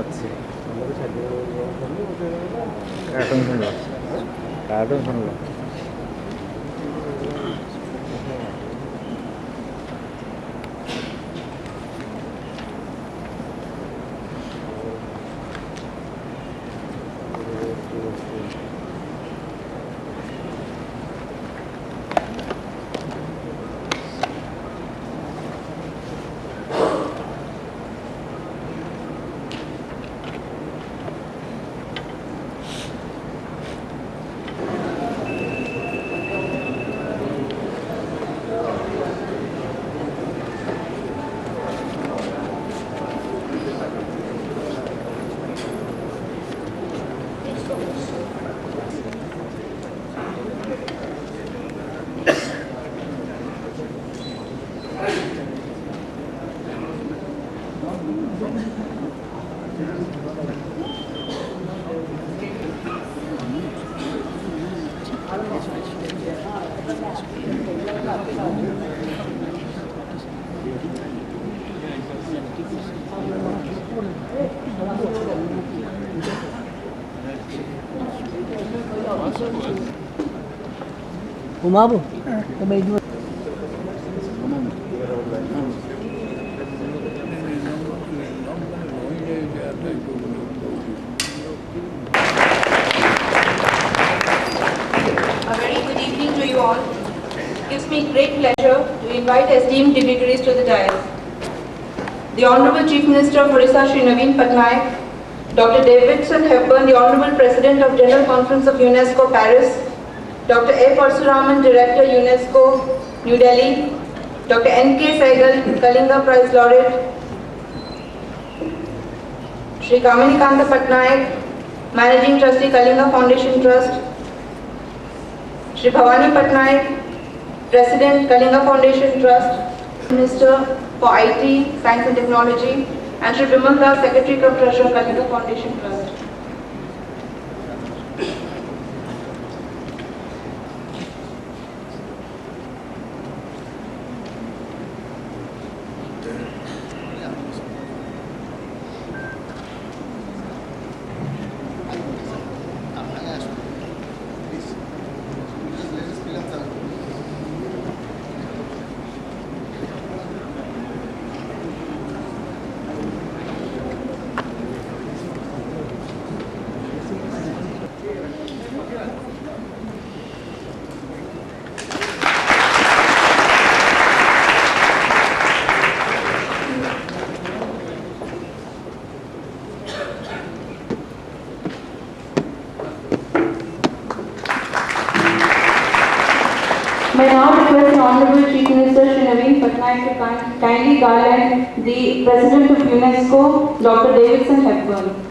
ଅଛି କାର୍ଟୁନ୍ ଶୁଣିଲ କାର୍ଟୁନ୍ ଶୁଣିଲ Umabo. Sabay dua. A very good evening to you all. It gives me great pleasure to invite esteemed dignitaries to the dais. The Honorable Chief Minister of Odisha, Shri Naveen Patnaik, Dr. Davidson Hepburn, the Honorable President of General Conference of UNESCO, Paris, Dr. A. Parshuraman, Director, UNESCO, New Delhi, Dr. N.K. Saigal, Kalinga Prize Laureate, Shri Kaminikanta Patnaik, Managing Trustee, Kalinga Foundation Trust, Shri Bhavani Patnaik, President, Kalinga Foundation Trust, Minister for IT, Science and Technology, and Shri Bimal Das, Secretary of Treasurer, Kalinga Foundation Trust. I now request the Honorable Chief Minister Shri Naveen Patnaik to kindly garland the President of UNESCO, Dr. Davidson Hepburn.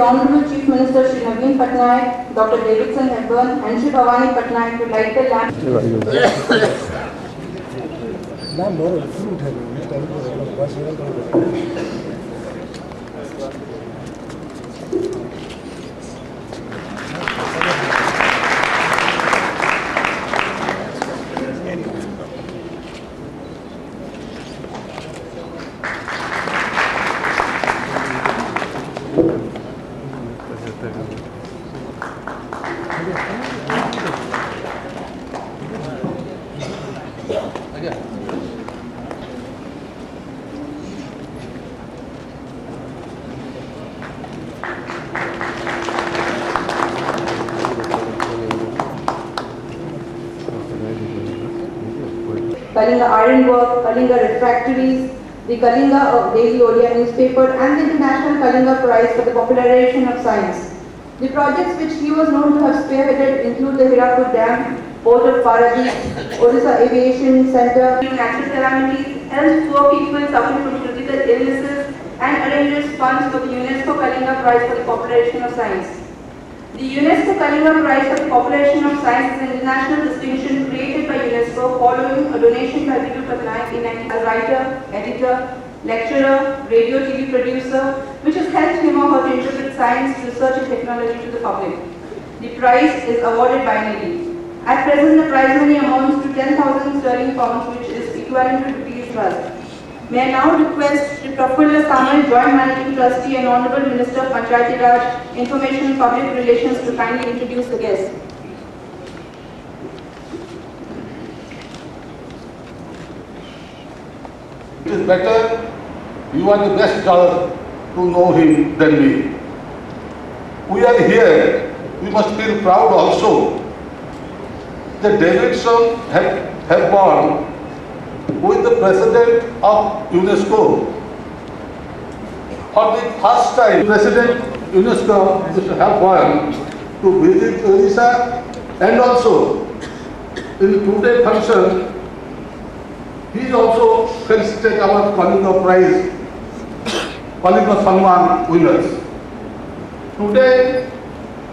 Honorable Chief Minister Shri Naveen Patnaik, Dr. Davidson Hepburn and Shri Bhavani Patnaik to light the lamp. Kalinga Ironwork, Kalinga Refractories, the Kalinga of Daily Odia newspaper and the International Kalinga Prize for the popularization of science. The projects which he was known to have spearheaded include the Hirakud Dam, Port of Paradip, Odisha Aviation Centre, natural calamities, helps poor people suffering from critical illnesses and arranges funds for the UNESCO Kalinga Prize for the popularization of science. The UNESCO Kalinga Prize for the Population of Science is an international distinction created by UNESCO following a donation by Vidu Patnaik in a writer, editor, lecturer, radio TV producer, which has helped him or her to interpret science, research and technology to the public. The prize is awarded biannually. At present, the prize money amounts to 10,000 sterling pounds, which is equivalent to ₹12. May I now request Shri Prafulla Samman, Joint Managing Trustee and Honourable Minister of Panchayati Raj, Information and Public Relations to kindly introduce the guest. It is better, you are the best judge to know him than me. We are here, we must feel proud also that Davidson have gone with the President of UNESCO. For the first time, President UNESCO Mr. Hepburn to visit Odisha, and also in today's function, he also felicitate our Kalinga Prize, Kalinga Samman winners. Today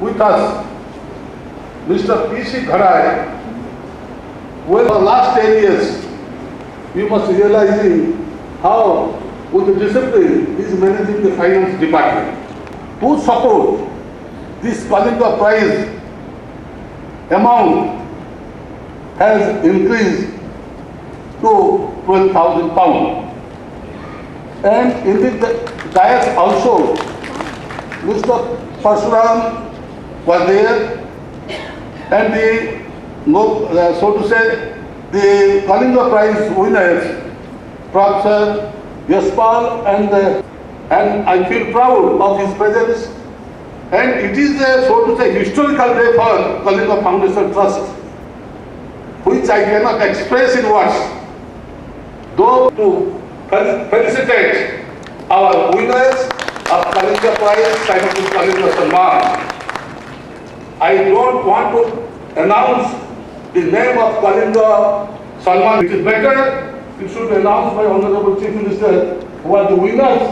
with us, Mr. P.C. Gharai. Well, for the last 10 years, we must realize how, with the discipline, he is managing the finance department. To support this Kalinga Prize amount has increased to 12,000 pounds. And in the diet also, Mr. Parshuram was there, and so to say, the Kalinga Prize winners, Professor Yaspal, and I feel proud of his presence. And it is a, so to say, historical day for Kalinga Foundation Trust, which I cannot express in words. Though to felicitate our winners of Kalinga Prize, Kalinga Samman, I don't want to announce the name of Kalinga Samman. It is better it should be announced by Honorable Chief Minister who are the winners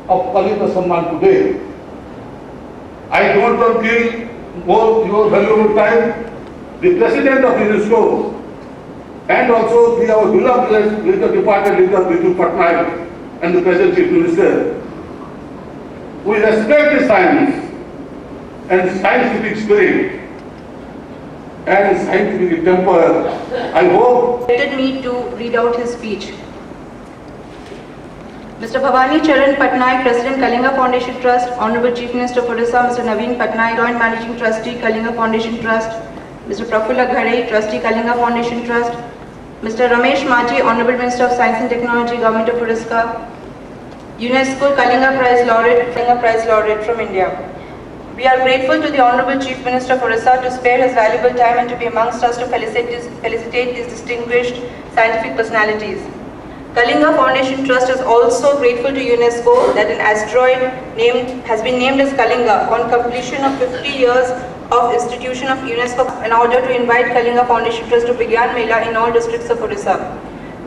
of Kalinga Samman today. I don't want to kill more your valuable time. The President of UNESCO and also our beloved leader departed leader Vidu Patnaik and the present Chief Minister. We respect the science and scientific spirit and scientific temper. I hope. Permitted me to read out his speech. Mr. Bhavani Charan Patnaik, President Kalinga Foundation Trust, Honorable Chief Minister of Odisha, Mr. Naveen Patnaik, Joint Managing Trustee, Kalinga Foundation Trust, Mr. Prafulla Ghare, Trustee, Kalinga Foundation Trust, Mr. Ramesh Maji, Honorable Minister of Science and Technology, Government of Odisha, UNESCO Kalinga Prize Laureate from India. We are grateful to the Honorable Chief Minister of Odisha to spare his valuable time and to be amongst us to felicitate these distinguished scientific personalities. Kalinga Foundation Trust is also grateful to UNESCO that an asteroid has been named as Kalinga on completion of 50 years of institution of UNESCO in order to invite Kalinga Foundation Trust to Vigyan Mela in all districts of Odisha.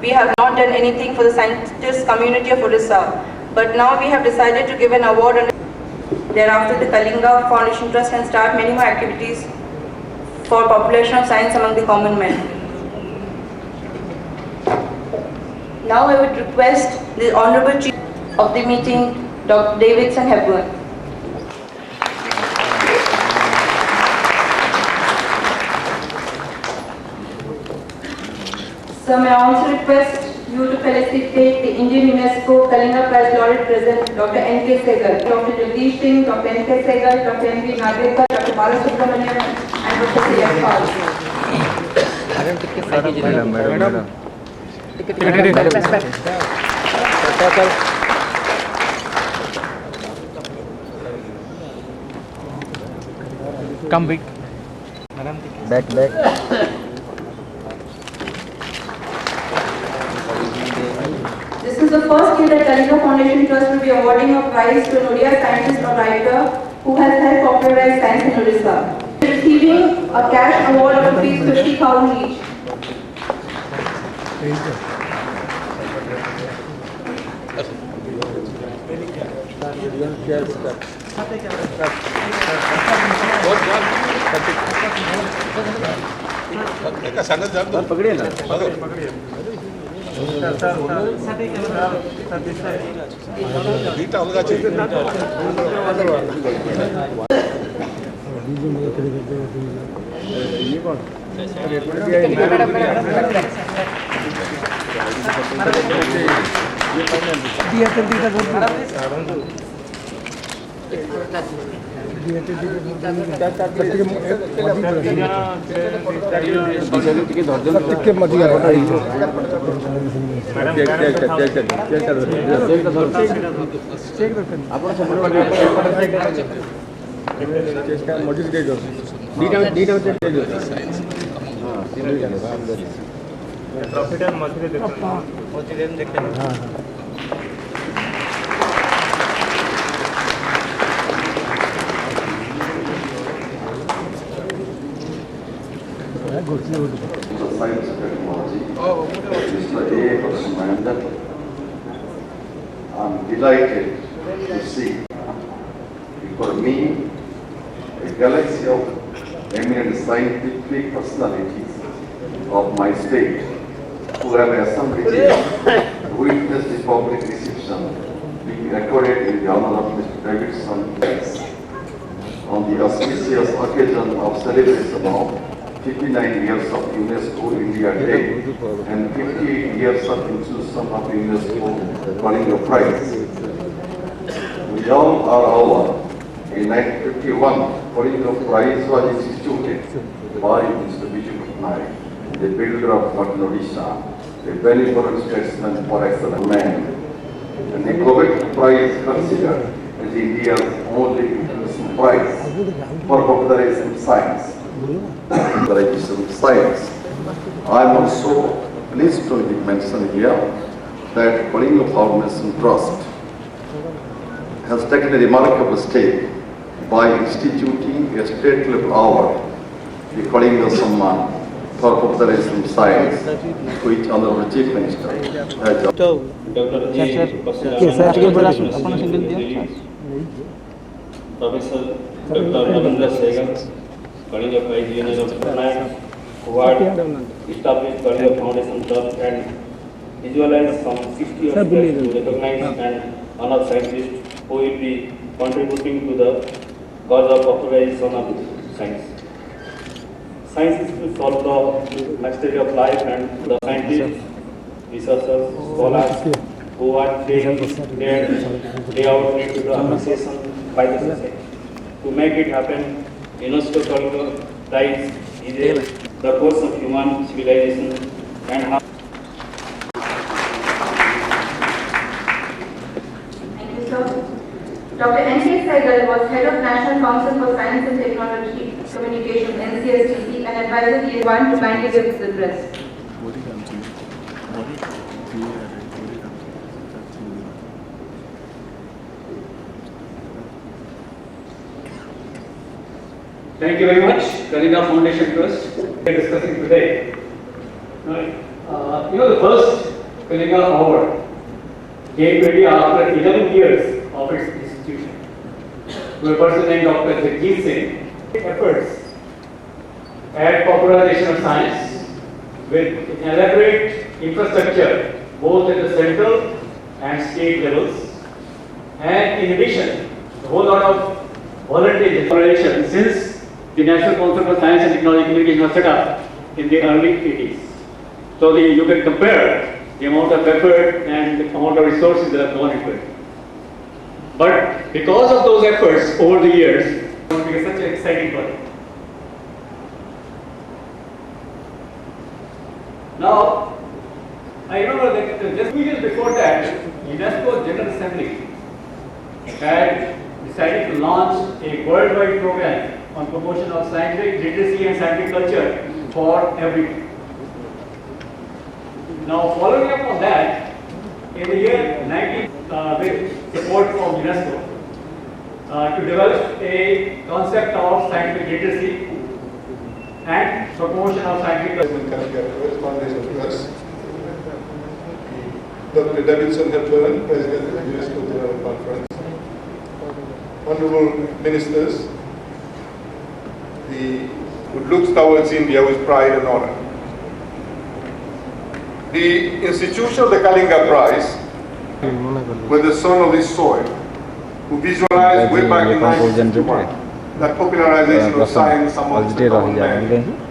We have not done anything for the scientist community of Odisha, but now we have decided to give an award. Thereafter, the Kalinga Foundation Trust can start many more activities for population of science among the common men. Now I would request the Honorable Chief of the meeting, Dr. Davidson Hepburn. Sir, may I also request you to felicitate the Indian UNESCO Kalinga Prize Laureate President, Dr. N.K. Sehgal, Dr. Jagdish Singh, Dr. N.K. Sehgal, Dr. N.V. Nagrekar, Dr. Balasubramanian, and Dr. C.F. Pal. Come big. Back. This is the first year that Kalinga Foundation Trust will be awarding a prize to an Odia scientist or writer who has helped popularize science in Odisha. Receiving a cash award of ₹50,000 each. Science and Technology, Mr. A. I'm delighted to see before me a galaxy of eminent scientific personalities of my state who have assembled here to witness the public reception being recorded in the honor of Mr. Davidson on the auspicious occasion of celebration of 59 years of UNESCO India Day and 58 years of institution of UNESCO Kalinga Prize. We all are aware, in 1951, Kalinga Prize was instituted by Mr. Mishra, the builder of modern Odisha, a benevolent statesman for excellent man, and the Covet Prize considered as India's only international prize for popularizing science. Science. I am also pleased to mention here that Kalinga Foundation Trust has taken a remarkable step by instituting a state level award, the Kalinga Samman, for popularizing science, which Honorable Chief Minister has Professor Dr. Eminent Kalinga Prize winner of Hon'ble, who had established Kalinga Foundation Trust and visualized some 60 years to recognize and honor scientists who will be contributing to the cause of popularization of science. Science is to solve the mystery of life, and the scientists, researchers, scholars who are day out into the appreciation by the society. To make it happen, UNESCO Kalinga Prize is the course of human civilization and how. Thank you, sir. Dr. N.K. Sehgal was head of National Council for Science and Technology Communication (NCSTC) and advisor year 1 to kindly give the address. Thank you very much, Kalinga Foundation Trust. We are discussing today. The first Kalinga Award came to India after 11 years of its institution. to a person named Dr. Ranjan Singh. Efforts at popularization of science with elaborate infrastructure both at the central and state levels, and in addition, a whole lot of volunteer collaboration since the National Council for Science and Technology Communication was set up in the early 80s. So you can compare the amount of effort and the amount of resources that have gone into it. But because of those efforts over the years, it's going to be such an exciting project. Now, I remember that just 2 years before that, UNESCO General Assembly had decided to launch a worldwide program on promotion of scientific literacy and scientific culture for everyone. Now, following up on that, in the year 19, with support from UNESCO, to develop a concept of scientific literacy and promotion of scientific culture. Dr. Davidson Hepburn, President of the UNESCO General Conference, Honorable Ministers, who looks towards India with pride and honor. The institution of the Kalinga Prize, with the son of this soil, who visualized way back in 1961 that popularization of science amongst the common man,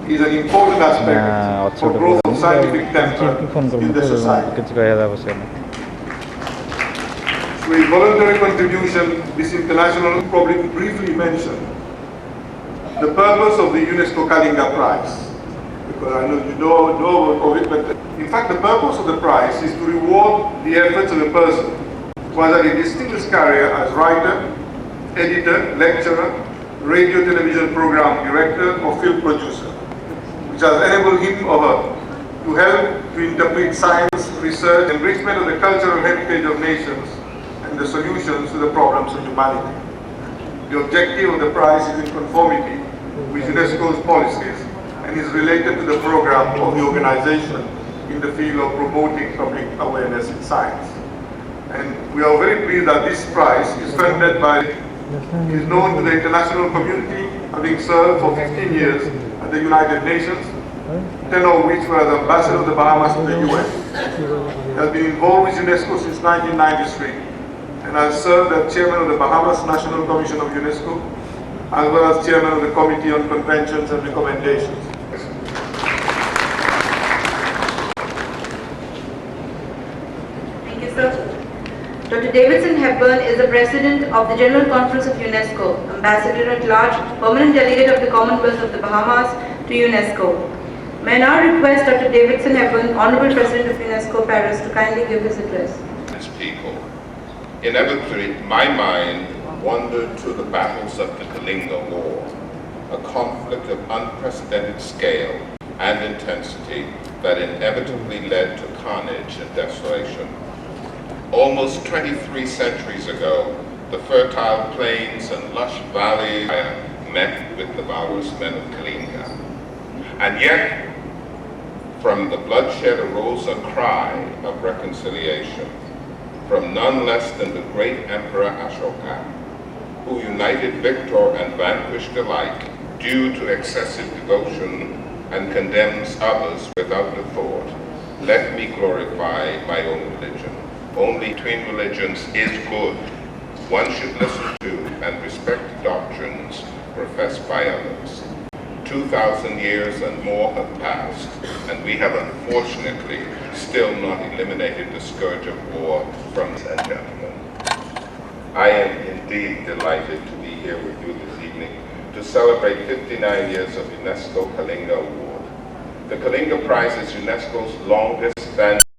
is an important aspect for growth of scientific temper in the society. Through a voluntary contribution, this international public briefly mentioned the purpose of the UNESCO Kalinga Prize, because I know you know of it, but in fact the purpose of the prize is to reward the efforts of a person who has had a distinguished career as writer, editor, lecturer, radio television program director or film producer, which has enabled him or her to help to interpret science, research, enrichment of the cultural heritage of nations, and the solutions to the problems of humanity. The objective of the prize is in conformity with UNESCO's policies and is related to the program of the organization in the field of promoting public awareness in science. And we are very pleased that this prize is funded by, is known to the international community, having served for 15 years at the United Nations, 10 of which were as ambassador of the Bahamas to the UN. He has been involved with UNESCO since 1993 and has served as chairman of the Bahamas National Commission of UNESCO, as well as chairman of the Committee on Conventions and Recommendations. Thank you, sir. Dr. Davidson Hepburn is the President of the General Conference of UNESCO, Ambassador at Large, Permanent Delegate of the Commonwealth of the Bahamas to UNESCO. May I now request Dr. Davidson Hepburn, Honorable President of UNESCO Paris, to kindly give his address. People. Inevitably, my mind wandered to the battles of the Kalinga War, a conflict of unprecedented scale and intensity that inevitably led to carnage and desolation. Almost 23 centuries ago, the fertile plains and lush valleys met with the valorous men of Kalinga. And yet, from the bloodshed arose a cry of reconciliation from none less than the great Emperor Ashoka, who united victor and vanquished alike due to excessive devotion and condemns others without a thought. Let me glorify my own religion. Only between religions is good. One should listen to and respect doctrines professed by others. 2,000 years and more have passed, and we have unfortunately still not eliminated the scourge of war from us, and gentlemen. I am indeed delighted to be here with you this evening to celebrate 59 years of UNESCO Kalinga Award. The Kalinga Prize is UNESCO's longest standing